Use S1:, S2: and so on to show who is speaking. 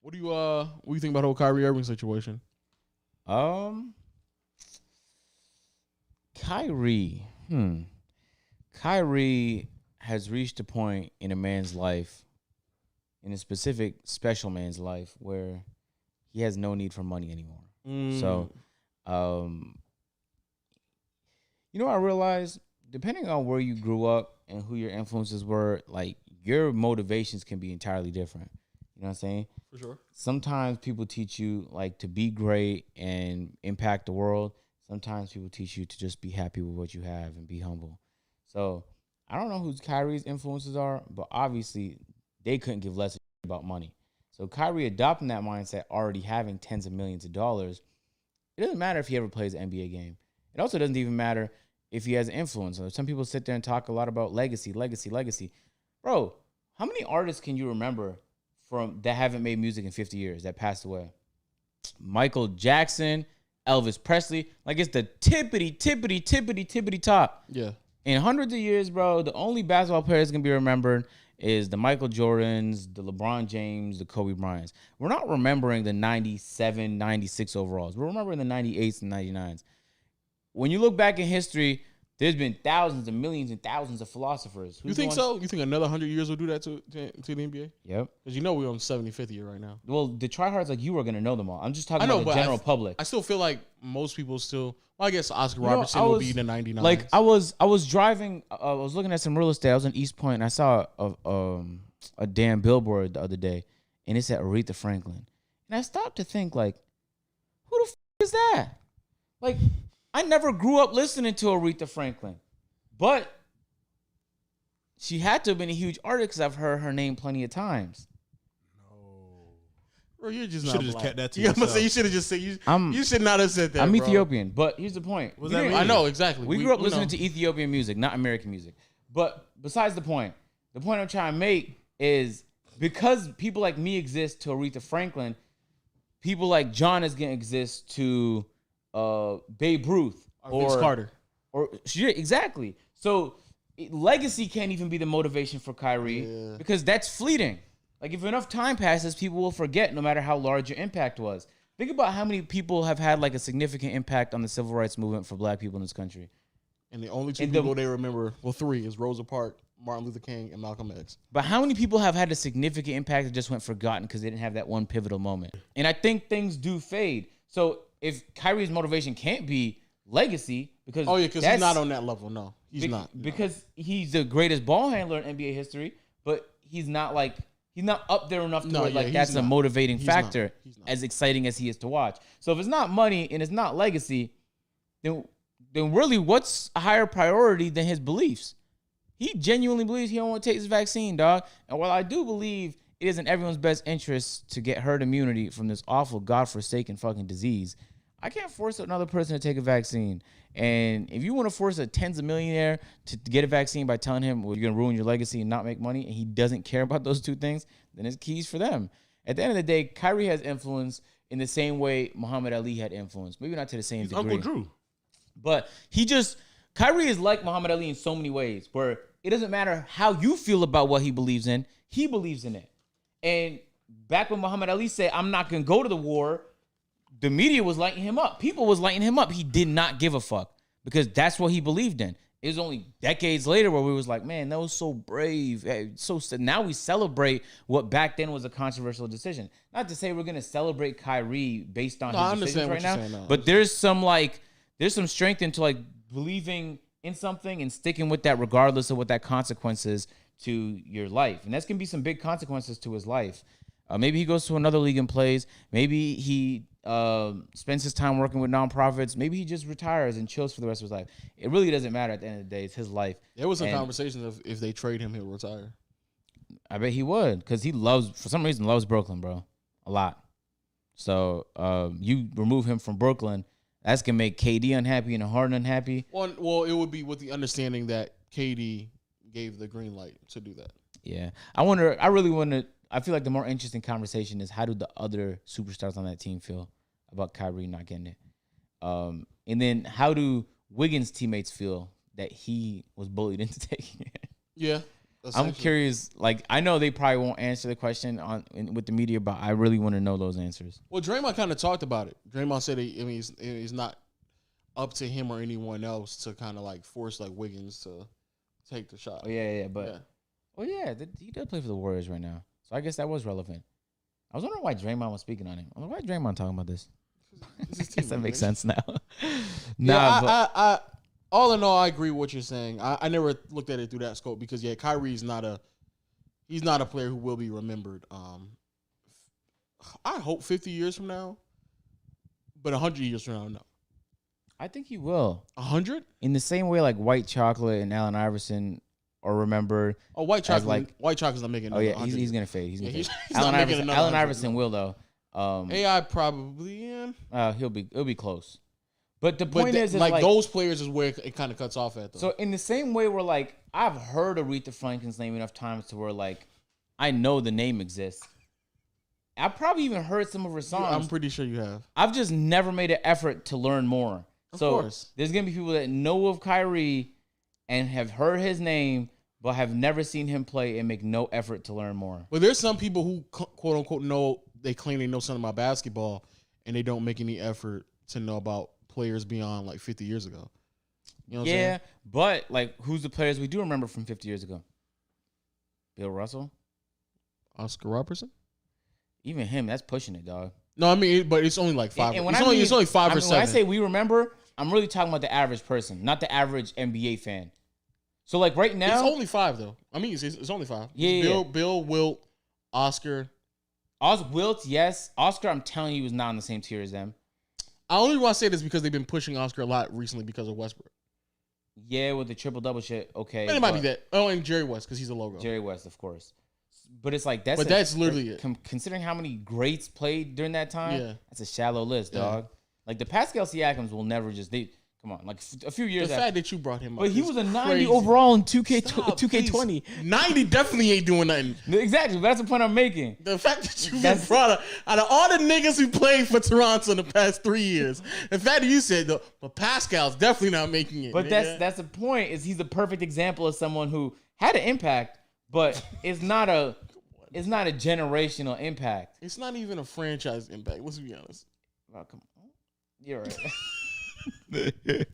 S1: What do you think about the whole Kyrie Irving situation?
S2: Um, Kyrie. Kyrie has reached a point in a man's life, in a specific special man's life, where he has no need for money anymore. So, um, I realized depending on where you grew up and who your influences were, like your motivations can be entirely different. You know what I'm saying?
S1: For sure.
S2: Sometimes people teach you like to be great and impact the world. Sometimes people teach you to just be happy with what you have and be humble. So I don't know who Kyrie's influences are, but obviously they couldn't give less about money. So Kyrie adopting that mindset, already having tens of millions of dollars, it doesn't matter if he ever plays an NBA game. It also doesn't even matter if he has influence. Some people sit there and talk a lot about legacy, legacy, legacy. Bro, how many artists can you remember from that haven't made music in 50 years that passed away? Michael Jackson, Elvis Presley. Like it's the tippity top.
S1: Yeah.
S2: In hundreds of years, bro, the only basketball player that's going to be remembered is the Michael Jordans, the LeBron James, the Kobe Bryants. We're not remembering the 97, 96 overalls. We're remembering the 98s and 99s. When you look back in history, there's been thousands and millions and thousands of philosophers.
S1: You think so? You think another 100 years will do that to the NBA?
S2: Yep.
S1: Because we're on 75th year right now.
S2: Well, the tryhards like you are going to know them all. I'm just talking about the general public.
S1: I still feel like most people still. Well, I guess Oscar Robertson will be in the 99.
S2: Like I was driving. I was looking at some real estate. I was in East Point, and I saw a damn billboard the other day, and it said Aretha Franklin. And I stopped to think, like, who the is that? Like, I never grew up listening to Aretha Franklin, but she had to have been a huge artist because I've heard her name plenty of times.
S1: Bro, you just
S3: should have just kept that to
S1: yourself.
S3: yourself.
S1: Say you should have just said you should not have said that.
S2: I'm
S1: bro.
S2: Ethiopian, but here's the point.
S1: I know exactly.
S2: We grew up listening to Ethiopian music, not American music. But besides the point I'm trying to make is because people like me exist to Aretha Franklin, people like John is gonna exist to Babe Ruth
S1: or Vince Carter.
S2: Or exactly. So legacy can't even be the motivation for Kyrie because that's fleeting. Like, if enough time passes, people will forget no matter how large your impact was. Think about how many people have had, like, a significant impact on the civil rights movement for black people in this country.
S1: And the only two people they remember, well, three, is Rosa Parks, Martin Luther King, and Malcolm X.
S2: But how many people have had a significant impact that just went forgotten because they didn't have that one pivotal moment? And I think things do fade. So if Kyrie's motivation can't be legacy, because
S1: he's not on that level. No, he's not.
S2: Because he's the greatest ball handler in NBA history, but he's not like... He's not up there enough to where that's a motivating factor as exciting as he is to watch. So if it's not money and it's not legacy, then really what's a higher priority than his beliefs? He genuinely believes he don't want to take his vaccine, dog. And while I do believe it is in everyone's best interest to get herd immunity from this awful, godforsaken fucking disease, I can't force another person to take a vaccine. And if you want to force a tens of millionaire to get a vaccine by telling him, well, you're going to ruin your legacy and not make money, and he doesn't care about those two things, then it's keys for them. At the end of the day, Kyrie has influence in the same way Muhammad Ali had influence. Maybe not to the same degree.
S3: Uncle Drew.
S2: But Kyrie is like Muhammad Ali in so many ways, where it doesn't matter how you feel about what he believes in it. And back when Muhammad Ali said, I'm not going to go to the war, the media was lighting him up. People was lighting him up. He did not give a fuck because that's what he believed in. It was only decades later where we was like, man, that was so brave. Now we celebrate what back then was a controversial decision. Not to say we're going to celebrate Kyrie based on his decisions right now, but there's some strength into like believing in something and sticking with that regardless of what that consequences to your life. And that's going to be some big consequences to his life. Maybe he goes to another league and plays. Maybe he spends his time working with nonprofits. Maybe he just retires and chills for the rest of his life. It really doesn't matter at the end of the day. It's his life.
S1: There was some conversations of if they trade him, he'll retire.
S2: I bet he would because he for some reason, loves Brooklyn, bro. A lot. So you remove him from Brooklyn, that's going to make KD unhappy and Harden unhappy.
S1: Well, it would be with the understanding that KD gave the green light to do that.
S2: Yeah. I feel like the more interesting conversation is how do the other superstars on that team feel about Kyrie not getting it? And then how do Wiggins' teammates feel that he was bullied into taking it?
S1: Yeah.
S2: I'm curious. Like, I know they probably won't answer the question with the media, but I really want to know those answers.
S1: Well, Draymond kind of talked about it. Draymond said, it's not up to him or anyone else to kind of like force like Wiggins to take the shot.
S2: Oh he does play for the Warriors right now, so I guess that was relevant. I was wondering why Draymond was speaking on him. I'm like, why is Draymond talking about this? I guess that makes sense now.
S1: I all in all, I agree with what you're saying. I never looked at it through that scope because Kyrie's not a player who will be remembered. I hope 50 years from now, but 100 years from now, no.
S2: I think he will.
S1: 100?
S2: In the same way, like White Chocolate and Allen Iverson are remembered.
S1: Oh, White Chocolate's not making.
S2: Oh yeah, he's gonna fade. He's
S1: Allen
S2: Iverson will though.
S1: AI probably. Yeah.
S2: He'll be close. But the point is
S1: like those players is where it kind of cuts off at though.
S2: So in the same way, where like I've heard Aretha Franklin's name enough times to where like I know the name exists. I probably even heard some of her songs.
S1: I'm pretty sure you have.
S2: I've just never made an effort to learn more. Of course. There's going to be people that know of Kyrie and have heard his name, but have never seen him play and make no effort to learn more.
S1: Well, there's some people who, quote unquote, they claim they know something about basketball and they don't make any effort to know about players beyond like 50 years ago. You know what I'm saying?
S2: But like, who's the players we do remember from 50 years ago? Bill Russell?
S1: Oscar Robertson?
S2: Even him, that's pushing it, dog.
S1: No, I mean, but it's only like 5.
S2: And
S1: it's only 5 or 7.
S2: When I say we remember, I'm really talking about the average person, not the average NBA fan. So like right now,
S1: it's only 5 though. I mean, it's only 5.
S2: Yeah,
S1: Bill, Wilt, Oscar.
S2: Wilt, yes. Oscar, I'm telling you, was not on the same tier as them.
S1: I only want to say this because they've been pushing Oscar a lot recently because of Westbrook.
S2: Yeah, with the triple-double shit, okay.
S1: And it might be that. Oh, and Jerry West because he's a logo.
S2: Jerry West, of course. But it's like
S1: that's literally it.
S2: Considering how many greats played during that time, that's a shallow list, dog. Like the Pascal Siakams will never come on, like a few years.
S1: The fact that you brought him up,
S2: but he was a 90 overall in 2K20.
S1: 90 definitely ain't doing nothing.
S2: Exactly, but that's the point I'm making.
S1: The fact that you brought up out of all the niggas who played for Toronto in the past 3 years, the fact that you said though, but Pascal's definitely not making it.
S2: But that's the point. Is he's a perfect example of someone who had an impact, but it's not a generational impact.
S1: It's not even a franchise impact. Let's be honest.
S2: Oh, come on. You're right.